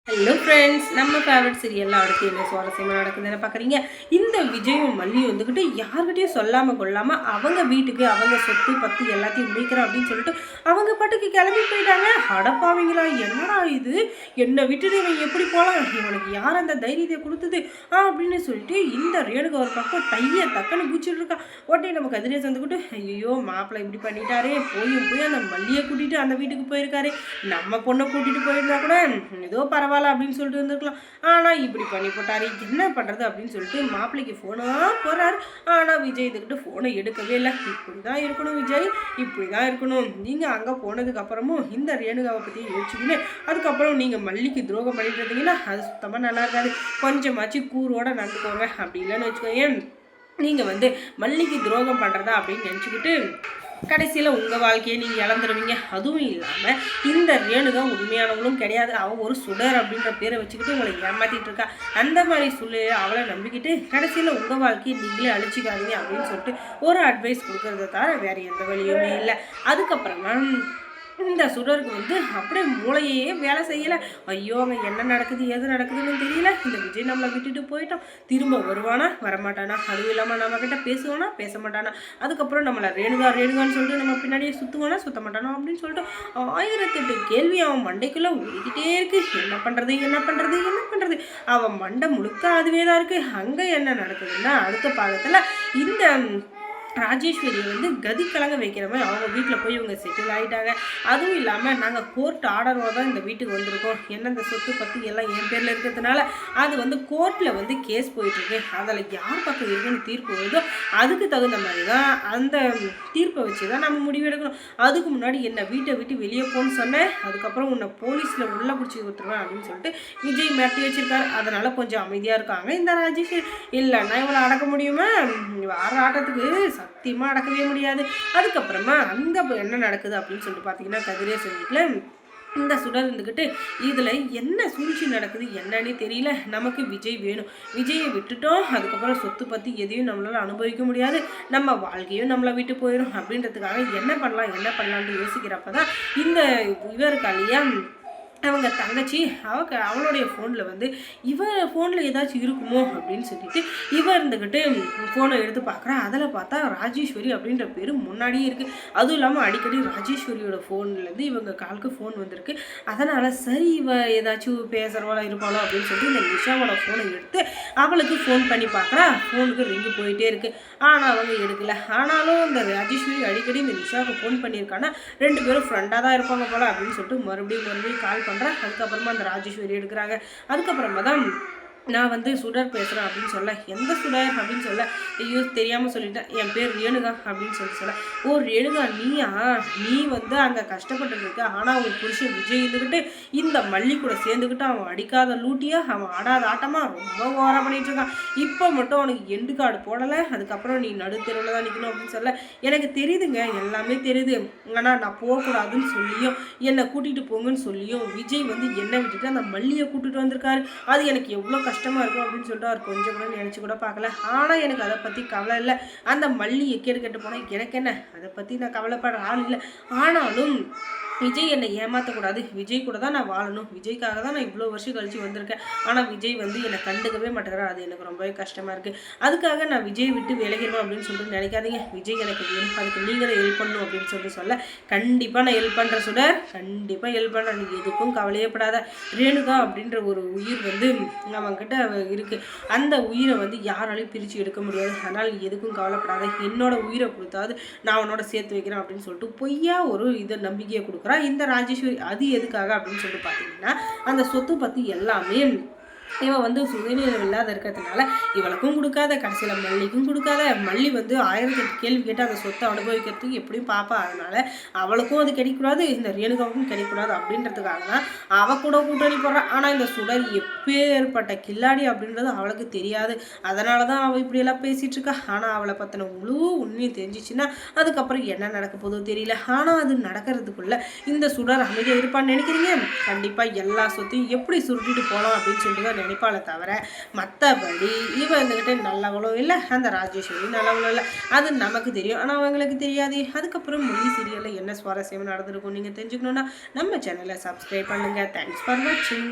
Hello friends, நம்ம favourite சீரியலில் அடுத்து என்ன சுவாரஸ்யமாக நடக்குதுன்னு பார்க்குறீங்க. இந்த விஜயும் மல்லியும் வந்துக்கிட்டு யார்கிட்டையும் சொல்லாமல் கொள்ளாமல் அவங்க வீட்டுக்கு அவங்க சொத்து பத்து எல்லாத்தையும் முடிக்கிறோம் அப்படின்னு சொல்லிட்டு அவங்க பாட்டுக்கு கிளம்பி போயிட்டாங்க. அடப்பாவீங்களா, என்னடா இது, என்னை விட்டுட்டு இவன் எப்படி போகலாம், இவனுக்கு யார் அந்த தைரியத்தை கொடுத்தது அப்படின்னு சொல்லிட்டு இந்த ரேணுகா ஒரு பக்கம் தைய தக்கன்னு குச்சிட்டு இருக்கா. உடனே நம்ம கதிரேசன் வந்துக்கிட்டு, ஐயோ மாப்பிள்ளை இப்படி பண்ணிட்டாரே, போய் அந்த மல்லியை கூட்டிகிட்டு அந்த வீட்டுக்கு போயிருக்காரு, நம்ம பொண்ணை கூட்டிகிட்டு போயிருந்தா கூட ஏதோ பரவாயில்ல அப்படின்னு சொல்லிட்டு இருந்திருக்கலாம். ஆனால் இப்படி பண்ணி போட்டாரு, என்ன பண்ணுறது அப்படின்னு சொல்லிட்டு மாப்பிள்ளைக்கு ஃபோனாக போகிறாரு. ஆனால் விஜய் இதுக்கிட்ட ஃபோனை எடுக்கவே இல்லை. இப்படி தான் இருக்கணும் விஜய், இப்படி தான் இருக்கணும். நீங்கள் அங்கே போனதுக்கப்புறமும் இந்த ரேணுகாவை பற்றி யோசிச்சுக்கின்னு அதுக்கப்புறம் நீங்கள் மல்லிக்கு துரோகம் பண்ணிட்டு இருந்தீங்கன்னா அது சுத்தமாக நல்லா இருக்காது. கொஞ்சமாச்சு கூரோடு நடந்துக்கோங்க. அப்படி இல்லைன்னு வச்சுக்கோங்க, நீங்கள் மல்லிக்கு துரோகம் பண்ணுறதா அப்படின்னு நினச்சிக்கிட்டு கடைசியில் உங்கள் வாழ்க்கையை நீங்கள் இழந்துருவீங்க. அதுவும் இல்லாமல் இந்த ரேணுகா உண்மையானவங்களும் கிடையாது, அவள் ஒரு சுடர் அப்படின்ற பேரை வச்சுக்கிட்டு உங்களை ஏமாற்றிட்டு இருக்கா. அந்த மாதிரி சூழ்நிலையை அவளை நம்பிக்கிட்டு கடைசியில் உங்கள் வாழ்க்கையை நீங்களே அழிச்சிக்காதீங்க அப்படின்னு சொல்லிட்டு ஒரு அட்வைஸ் கொடுக்கறத தவிர வேறு எந்த வழியுமே இல்லை. அதுக்கப்புறமா இந்த சுடருக்கு அப்படியே மூளையே வேலை செய்யலை. ஐயோ அங்கே என்ன நடக்குது எது நடக்குதுன்னு தெரியல. இந்த விஜய் நம்மளை விட்டுட்டு போயிட்டோம், திரும்ப வருவானா வரமாட்டானா, அதுவும் இல்லாமல் நம்மக்கிட்ட பேசுவானா பேச மாட்டானா, அதுக்கப்புறம் நம்மளை ரேணுகான்னு சொல்லிட்டு நம்ம பின்னாடியே சுற்றுவானா சுத்த மாட்டானா அப்படின்னு சொல்லிட்டு 1008 கேள்வி அவன் மண்டைக்குள்ளே ஓடிக்கிட்டே இருக்கு. என்ன பண்ணுறது அவன் மண்டை முழுக்க அதுவே தான் இருக்குது. அங்கே என்ன நடக்குதுன்னா அடுத்த பாகத்தில் இந்த ராஜேஸ்வரியை கதி கலங்க வைக்கிற மாதிரி அவங்க வீட்டில் போய் இவங்க செட்டில் ஆகிட்டாங்க. அதுவும் இல்லாமல் நாங்கள் கோர்ட் ஆர்டரோடு தான் இந்த வீட்டுக்கு வந்திருக்கோம். என்ன இந்த சொத்து பற்றி எல்லாம் என் பேரில் இருக்கிறதுனால அது கோர்ட்டில் கேஸ் போயிட்டுருக்கு. அதில் யார் பக்கம் இருக்குன்னு தீர்ப்பு வருதோ அதுக்கு தகுந்த மாதிரி தான் அந்த தீர்ப்பை வச்சு தான் நம்ம முடிவெடுக்கணும். அதுக்கு முன்னாடி என்னை வீட்டை விட்டு வெளியே போன்னு சொன்னேன், அதுக்கப்புறம் உன்னை போலீஸில் உள்ளே பிடிச்சி கொடுத்துருவேன் அப்படின்னு சொல்லிட்டு விஜய் மிரட்டி வச்சிருக்காரு. அதனால் கொஞ்சம் அமைதியாக இருக்காங்க இந்த ராஜேஸ்வரி. இல்லைன்னா இவளை அடக்க முடியுமா, வார ஆட்டத்துக்கு சத்தியமாக அடக்கவே முடியாது. அதுக்கப்புறமா அங்கே என்ன நடக்குது அப்படின்னு சொல்லிட்டு பார்த்தீங்கன்னா கதிரேசன் வீட்டில் இந்த சுடர் இருந்துக்கிட்டு இதில் என்ன சூழ்ச்சி நடக்குது என்னன்னே தெரியல, நமக்கு விஜய் வேணும், விஜயை விட்டுட்டோம் அதுக்கப்புறம் சொத்து பற்றி எதையும் நம்மளால் அனுபவிக்க முடியாது, நம்ம வாழ்க்கையும் நம்மளை விட்டு போயிடும் அப்படின்றதுக்காக என்ன பண்ணலான்ட்டு யோசிக்கிறப்ப தான் இந்த இவருக்காலையா அவங்க தங்கச்சி அவளுடைய ஃபோனில் ஃபோனில் ஏதாச்சும் இருக்குமோ அப்படின்னு சொல்லிட்டு இருந்துக்கிட்டு ஃபோனை எடுத்து பார்க்குறா. அதில் பார்த்தா ராஜேஸ்வரி அப்படின்ற பேர் முன்னாடியே இருக்குது. அதுவும் இல்லாமல் அடிக்கடி ராஜேஸ்வரியோட ஃபோன்லேருந்து இவங்க காலுக்கு ஃபோன் வந்திருக்கு. அதனால் சரி ஏதாச்சும் பேசுகிறவளா இருப்பாளோ அப்படின்னு சொல்லிட்டு இந்த நிஷாவோட ஃபோனை எடுத்து அவளுக்கு ஃபோன் பண்ணி பார்க்குறா. ஃபோனுக்கு ரிங்கு போயிட்டே இருக்குது. ஆனால் அவங்க எடுக்கலை. ஆனாலும் இந்த ராஜேஸ்வரி அடிக்கடி இந்த நிஷாவுக்கு ஃபோன் பண்ணியிருக்காங்கன்னா 2 பேரும் ஃப்ரெண்டாக தான் இருப்பாங்க போல் அப்படின்னு சொல்லிட்டு மறுபடியும் கால் பண்ணுறேன். அதுக்கப்புறமா அந்த ராஜேஸ்வரி எடுக்கிறாங்க. அதுக்கப்புறமா தான் நான் சுடர் பேசுகிறேன் அப்படின்னு சொல்ல, எந்த சுடர் அப்படின்னு சொல்ல, ஐயோ தெரியாமல் சொல்லிட்டேன், என் பேர் ரேணுகா அப்படின்னு சொல்ல, ஓ ரேணுகா நீயா, நீ அங்கே கஷ்டப்பட்டு இருக்க, ஆனால் அவன் புருஷன் விஜய் இருந்துக்கிட்டு இந்த மல்லி கூட சேர்ந்துக்கிட்டு அவன் அடிக்காத லூட்டியாக அவன் ஆடாத ஆட்டமாக ரொம்ப ஓரம் பண்ணிட்டு இருக்கான். இப்போ மட்டும் அவனுக்கு எண்டு கார்டு போடலை, அதுக்கப்புறம் நீ நடுத்தெருவில் தான் நிற்கணும் அப்படின்னு சொல்ல, எனக்கு தெரியுதுங்க எல்லாமே தெரியுது, ஆனால் நான் போகக்கூடாதுன்னு சொல்லியும் என்னை கூட்டிகிட்டு போங்கன்னு சொல்லியும் விஜய் என்னை விட்டுட்டு அந்த மல்லியை கூட்டிகிட்டு வந்திருக்காரு. அது எனக்கு எவ்வளோ கஷ்டமாக இருக்கும் அப்படின்னு சொல்லிட்டு அவர் கொஞ்சம் கூட நினச்சி கூட பார்க்கல. ஆனால் எனக்கு அதை பற்றி கவலை இல்லை. அந்த மல்லி எக்கேடு கெட்டு போனால் எனக்கு என்ன, அதை பற்றி நான் கவலைப்படுற ஆள் இல்லை. ஆனாலும் விஜய் என்னை ஏமாற்றக்கூடாது, விஜய் கூட தான் நான் வாழணும், விஜய்க்காக தான் நான் இவ்வளோ வருஷம் கழித்து வந்திருக்கேன். ஆனால் விஜய் என்னை கண்டுக்கவே மாட்டேங்கிறார். அது எனக்கு ரொம்பவே கஷ்டமாக இருக்குது. அதுக்காக நான் விஜய் விட்டு விலகிடுவேன் அப்படின்னு சொல்லிட்டு நினைக்காதீங்க. விஜய் எனக்கு வேணும், அதுக்கு நீங்கள் தான் ஹெல்ப் பண்ணணும் அப்படின்னு சொல்ல கண்டிப்பாக நான் ஹெல்ப் பண்ணுறேன் சுடர், கண்டிப்பாக ஹெல்ப் பண்ணுறேன், நீங்கள் எதுக்கும் கவலையப்படாத. ரேணுகா அப்படின்ற ஒரு உயிர் அவங்ககிட்ட இருக்குது. அந்த உயிரை யாராலையும் பிரித்து எடுக்க முடியாது. அதனால் நீ எதுக்கும் கவலைப்படாத, என்னோட உயிரை கொடுத்தாவது நான் அவனோட சேர்த்து வைக்கிறேன் அப்படின்னு சொல்லிட்டு பொய்யா ஒரு இதை நம்பிக்கையை கொடுக்குறேன் இந்த ராஜேஸ்வரி. அது எதுக்காக அப்படின்னு சொல்லிட்டு பார்த்தீங்கன்னா அந்த சொத்து பற்றி எல்லாமே இவன் சுயநினைவு இல்லாத இருக்கிறதுனால இவளுக்கும் கொடுக்காத, கடைசியில் மல்லிக்கும் கொடுக்காத. மல்லி 1008 கேள்வி கேட்டு அந்த சொத்தை அனுபவிக்கிறதுக்கு எப்படியும் பார்ப்பா. அதனால் அவளுக்கும் அது கிடைக்கூடாது, இந்த ரேணுகாவுக்கும் கிடைக்கூடாது அப்படின்றதுக்காக தான் அவள் கூட கூட்டணி போடுறான். ஆனால் இந்த சுடர் எப்பேற்பட்ட கில்லாடி அப்படின்றது அவளுக்கு தெரியாது. அதனால தான் அவள் இப்படியெல்லாம் பேசிகிட்டு இருக்கா. ஆனால் அவளை பற்றின முழு உண்மையை தெரிஞ்சிச்சுன்னா அதுக்கப்புறம் என்ன நடக்க போதோ தெரியல. ஆனால் அது நடக்கிறதுக்குள்ளே இந்த சுடர் அமைதியாக இருப்பான்னு நினைக்கிறீங்க? கண்டிப்பாக எல்லா சொத்தையும் எப்படி சுருட்டிட்டு போகலாம் அப்படின்னு சொல்லிட்டு தான் நினைப்பாளை தவிர மற்றபடி இவன் நல்லவளும் இல்லை, அந்த ராஜேஸ்வரி நல்லவளும் இல்லை. அது நமக்கு தெரியும், ஆனால் அவங்களுக்கு தெரியாது. அதுக்கப்புறம் மொழி சீரியலில் என்ன சுவாரஸ்யமாக நடந்திருக்கும் நீங்கள் தெரிஞ்சுக்கணுன்னா நம்ம சேனலை சப்ஸ்கிரைப் பண்ணுங்கள். தேங்க்ஸ் ஃபார் வாட்சிங்.